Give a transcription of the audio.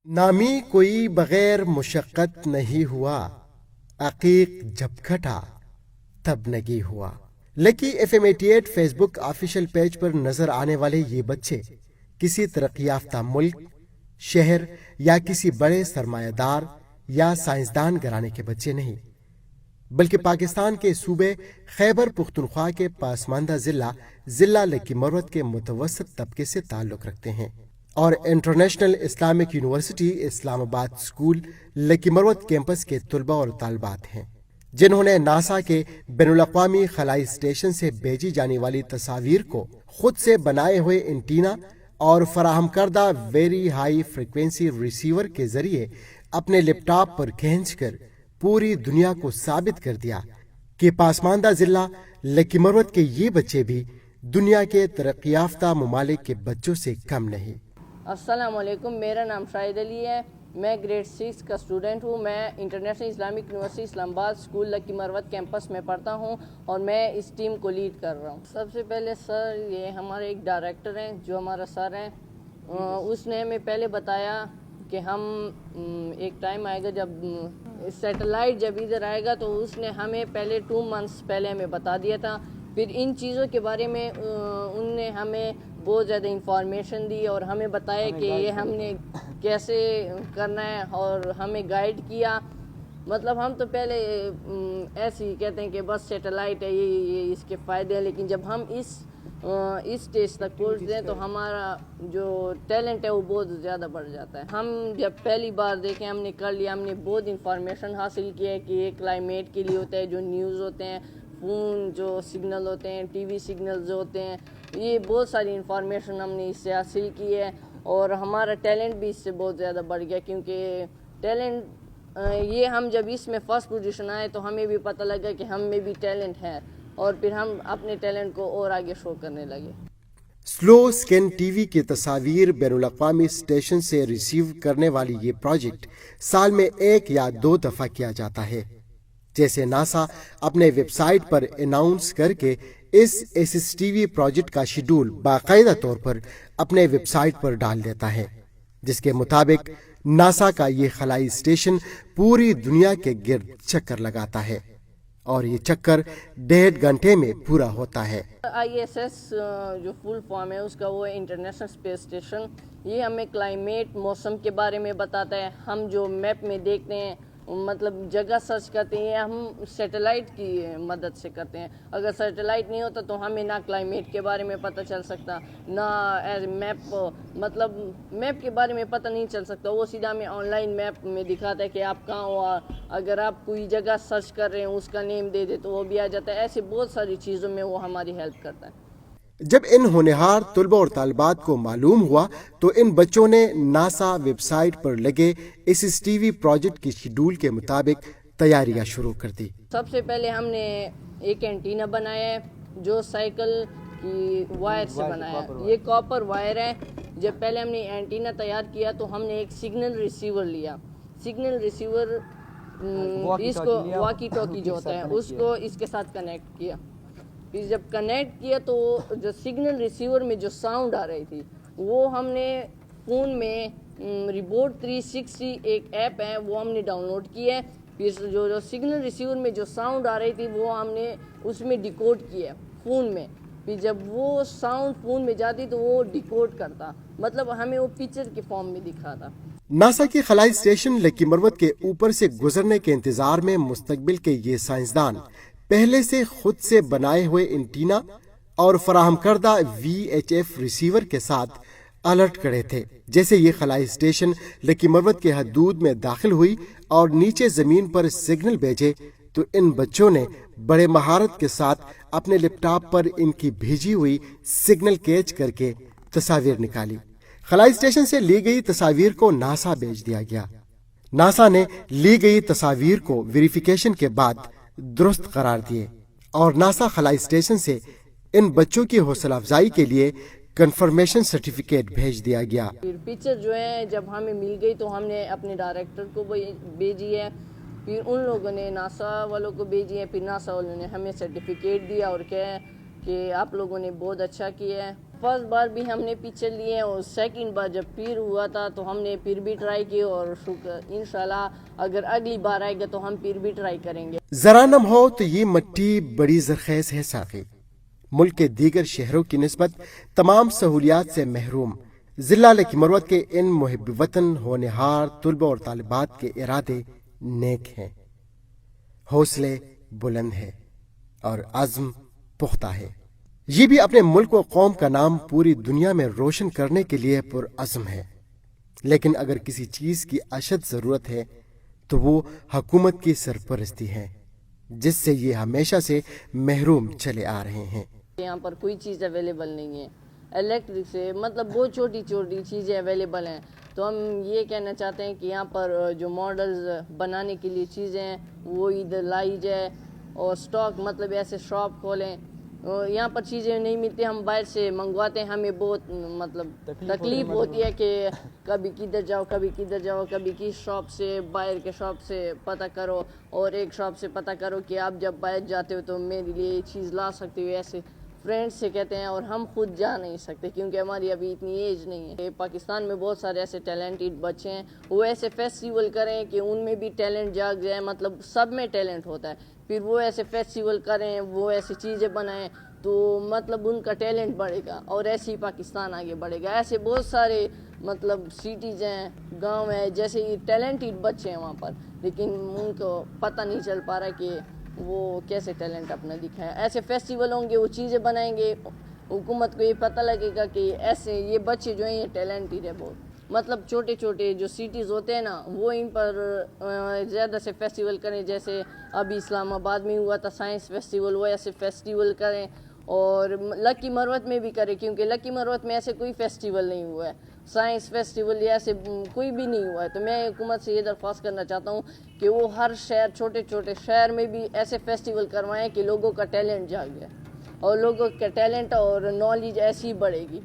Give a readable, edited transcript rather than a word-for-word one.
नामी कोई बगैर मुशक्कत नहीं हुआ, अकीक जब खटा तब नगी हुआ। Lucky FM 88 Facebook official page पर नजर आने वाले ये बच्चे किसी तरक्की याफ्ता मुल्क, शहर या किसी बड़े सरमायादार या साइंसदान घराने के बच्चे नहीं, बल्कि पाकिस्तान के सूबे खैबर पुख्तनख्वा के पासमानदा जिला लकी मरवत के मुतवसत तबके से ताल्लुक़ रखते हैं और international Islamic university Islamabad school lucky Marwat campus के तलबा और तालबात हैं, जिन्होंने नासा के बैनुल-अक़वामी खलाई स्टेशन से भेजी जाने वाली तस्वीर को खुद से बनाए हुए एंटीना और फराहम करदा वेरी हाई फ्रिक्वेंसी रिसीवर के जरिए अपने लैपटॉप पर खींचकर पूरी दुनिया को साबित कर दिया कि पासमानदा जिला लकी मरवत के ये बच्चे भी दुनिया के तरक्की याफ्ता ममालिक के बच्चों से कम नहीं। अस्सलाम वालेकुम, मेरा नाम शाहिद अली है। मैं ग्रेड 6 का स्टूडेंट हूँ। मैं international Islamic university Islamabad school lucky Marwat campus में पढ़ता हूँ और मैं इस टीम को लीड कर रहा हूँ। सबसे पहले सर, ये हमारे एक डायरेक्टर हैं जो हमारा सर हैं, उसने हमें पहले बताया कि हम एक टाइम आएगा जब सैटेलाइट जब इधर आएगा, तो उसने हमें पहले 2 मंथ्स पहले हमें बता दिया था। फिर इन चीज़ों के बारे में उनने हमें बहुत ज़्यादा इंफॉर्मेशन दी और हमें बताया कि ये हमने कैसे करना है और हमें गाइड किया। मतलब हम तो पहले ऐसे ही कहते हैं कि बस सैटेलाइट है, ये इसके फ़ायदे हैं, लेकिन जब हम इस स्टेज तक पहुँचते हैं तो हमारा जो टैलेंट है वो बहुत ज़्यादा बढ़ जाता है। हम जब पहली बार देखें, हमने कर लिया, हमने बहुत इंफॉर्मेशन हासिल की है कि ये क्लाइमेट के लिए होता है, जो न्यूज़ होते हैं, फ़ोन जो सिग्नल होते हैं, TV सिग्नल जो होते हैं, ये बहुत सारी इंफॉर्मेशन हमने इससे हासिल की है और हमारा टैलेंट भी इससे बहुत ज़्यादा बढ़ गया। क्योंकि टैलेंट ये हम जब इसमें फर्स्ट पोजीशन आए तो हमें भी पता लगा कि हम में भी टैलेंट है और फिर हम अपने टैलेंट को और आगे शो करने लगे। स्लो स्कैन TV की तस्वीर बैनुल-अक़वामी स्टेशन से रिसीव करने वाली ये प्रोजेक्ट साल में 1 या 2 दफ़ा किया जाता है। जैसे नासा अपने वेबसाइट पर अनाउंस करके इस SSTV प्रोजेक्ट का शेड्यूल बाकायदा तौर पर अपने वेबसाइट पर डाल देता है, जिसके मुताबिक नासा का ये खलाई स्टेशन पूरी दुनिया के गिर्द चक्कर लगाता है और ये चक्कर 1.5 घंटे में पूरा होता है। ISS जो फुल फॉर्म है उसका, वो इंटरनेशनल स्पेस स्टेशन, ये हमें क्लाइमेट, मौसम के बारे में बताता है। हम जो मैप में देखते हैं, मतलब जगह सर्च करते हैं, हम सैटेलाइट की मदद से करते हैं। अगर सैटेलाइट नहीं होता तो हमें ना क्लाइमेट के बारे में पता चल सकता, ना मैप, मतलब मैप के बारे में पता नहीं चल सकता। वो सीधा हमें ऑनलाइन मैप में दिखाता है कि आप कहाँ हो। अगर आप कोई जगह सर्च कर रहे हैं, उसका नेम दे दे तो वो भी आ जाता है। ऐसे बहुत सारी चीज़ों में वो हमारी हेल्प करता है। जब इन होनहार तलबा और तालिबात को मालूम हुआ तो इन बच्चों ने नासा वेबसाइट पर लगे SSTV प्रोजेक्ट की शेड्यूल के मुताबिक तैयारियां शुरू कर दी। सबसे पहले हमने एक एंटीना बनाया है जो साइकिल की वायर से बनाया है। ये कॉपर वायर है। जब पहले हमने एंटीना तैयार किया तो हमने एक सिग्नल रिसीवर लिया। सिग्नल रिसीवर इसको वॉकी टॉकी जो होता है उसको इसके साथ कनेक्ट किया। फिर जब कनेक्ट किया तो जो सिग्नल रिसीवर में जो साउंड आ रही थी वो हमने फ़ोन में रिबोट 360 एक ऐप है वो हमने डाउनलोड की है। फिर जो सिग्नल रिसीवर में जो साउंड आ रही थी वो हमने उसमें डिकोड किया फ़ोन में। फिर जब वो साउंड फ़ोन में जाती तो वो डिकोड करता, मतलब हमें वो पिक्चर के फॉर्म में दिखाता। नासा की खलाई स्टेशन लकी मरवत के ऊपर से गुजरने के इंतजार में मुस्तकबिल के ये साइंसदान पहले से खुद से बनाए हुए एंटीना और फराहम करदा VHF रिसीवर के साथ अलर्ट करे थे। जैसे ये खलाई स्टेशन लकी मरवत के हदूद में दाखिल हुई और नीचे जमीन पर सिग्नल भेजे तो इन बच्चों ने बड़े महारत के साथ अपने लैपटॉप पर इनकी भेजी हुई सिग्नल कैच करके तस्वीर निकाली। खलाई स्टेशन से ली गई तस्वीर को नासा भेज दिया गया। नासा ने ली गई तस्वीर को वेरिफिकेशन के बाद दुरुस्त करार दिए और नासा खलाई स्टेशन से इन बच्चों की हौसला अफजाई के लिए कंफर्मेशन सर्टिफिकेट भेज दिया गया। फिर पिक्चर जो है जब हमें मिल गई तो हमने अपने डायरेक्टर को भेजी है, फिर उन लोगों ने नासा वालों को भेजी है, फिर नासा वालों ने हमें सर्टिफिकेट दिया और कहा कि आप लोगों ने बहुत अच्छा किया है। فرسٹ بار بھی ہم نے پکچر لیے ہیں اور سیکنڈ بار جب پیر ہوا تھا تو ہم نے پھر بھی ٹرائی کی اور انشاءاللہ اگر اگلی بار آئے گا تو ہم پھر بھی ٹرائی کریں گے. ذرا نم ہو تو یہ مٹی بڑی زرخیز ہے ساقی. ملک کے دیگر شہروں کی نسبت تمام سہولیات سے محروم ضلع لکی مروت کے ان محب وطن ہونہار طلبہ اور طالبات کے ارادے نیک ہیں، حوصلے بلند ہے اور عزم پختہ ہے. یہ بھی اپنے ملک و قوم کا نام پوری دنیا میں روشن کرنے کے لیے پرعزم ہے. لیکن اگر کسی چیز کی اشد ضرورت ہے تو وہ حکومت کی سرپرستی ہے، جس سے یہ ہمیشہ سے محروم چلے آ رہے ہیں. یہاں پر کوئی چیز اویلیبل نہیں ہے الیکٹرک سے، مطلب بہت چھوٹی چھوٹی چیزیں اویلیبل ہیں. تو ہم یہ کہنا چاہتے ہیں کہ یہاں پر جو ماڈلز بنانے کے لیے چیزیں ہیں وہ ادھر لائی جائے اور سٹاک مطلب ایسے شاپ کھولیں. یہاں پر چیزیں نہیں ملتی، ہم باہر سے منگواتے ہیں. ہمیں بہت مطلب تکلیف ہوتی ہے کہ کبھی کدھر جاؤ کبھی کدھر جاؤ، کبھی کس شاپ سے باہر کے شاپ سے پتہ کرو اور ایک شاپ سے پتہ کرو کہ آپ جب باہر جاتے ہو تو میرے لیے یہ چیز لا سکتے ہو. ایسے فرینڈ سے کہتے ہیں اور ہم خود جا نہیں سکتے کیونکہ ہماری ابھی اتنی ایج نہیں ہے. پاکستان میں بہت سارے ایسے ٹیلنٹڈ بچے ہیں، وہ ایسے فیسٹیول کریں کہ ان میں بھی ٹیلنٹ جاگ جائے. مطلب سب میں ٹیلنٹ ہوتا ہے، پھر وہ ایسے فیسٹیول کریں، وہ ایسی چیزیں بنائیں تو مطلب ان کا ٹیلنٹ بڑھے گا اور ایسے ہی پاکستان آگے بڑھے گا. ایسے بہت سارے مطلب سٹیز ہیں، گاؤں ہیں، جیسے ٹیلنٹڈ بچے ہیں وہاں پر، لیکن ان کو پتہ نہیں چل پا رہا کہ وہ کیسے ٹیلنٹ اپنا دکھائیں. ایسے فیسٹیول ہوں گے، وہ چیزیں بنائیں گے، حکومت کو یہ پتہ لگے گا کہ ایسے یہ بچے جو ہیں یہ ٹیلنٹڈ ہے بہت. مطلب چھوٹے چھوٹے جو سٹیز ہوتے ہیں نا وہ ان پر زیادہ سے فیسٹیول کریں. جیسے ابھی اسلام آباد میں ہوا تھا سائنس فیسٹیول، وہ ایسے فیسٹیول کریں اور لکی مروت میں بھی کریں کیونکہ لکی مروت میں ایسے کوئی فیسٹیول نہیں ہوا ہے، سائنس فیسٹیول یا ایسے کوئی بھی نہیں ہوا ہے. تو میں حکومت سے یہ درخواست کرنا چاہتا ہوں کہ وہ ہر شہر چھوٹے چھوٹے شہر میں بھی ایسے فیسٹیول کروائیں کہ لوگوں کا ٹیلنٹ جاگ جائے اور لوگوں کا ٹیلنٹ اور نالج ایسی ہی بڑھے گی.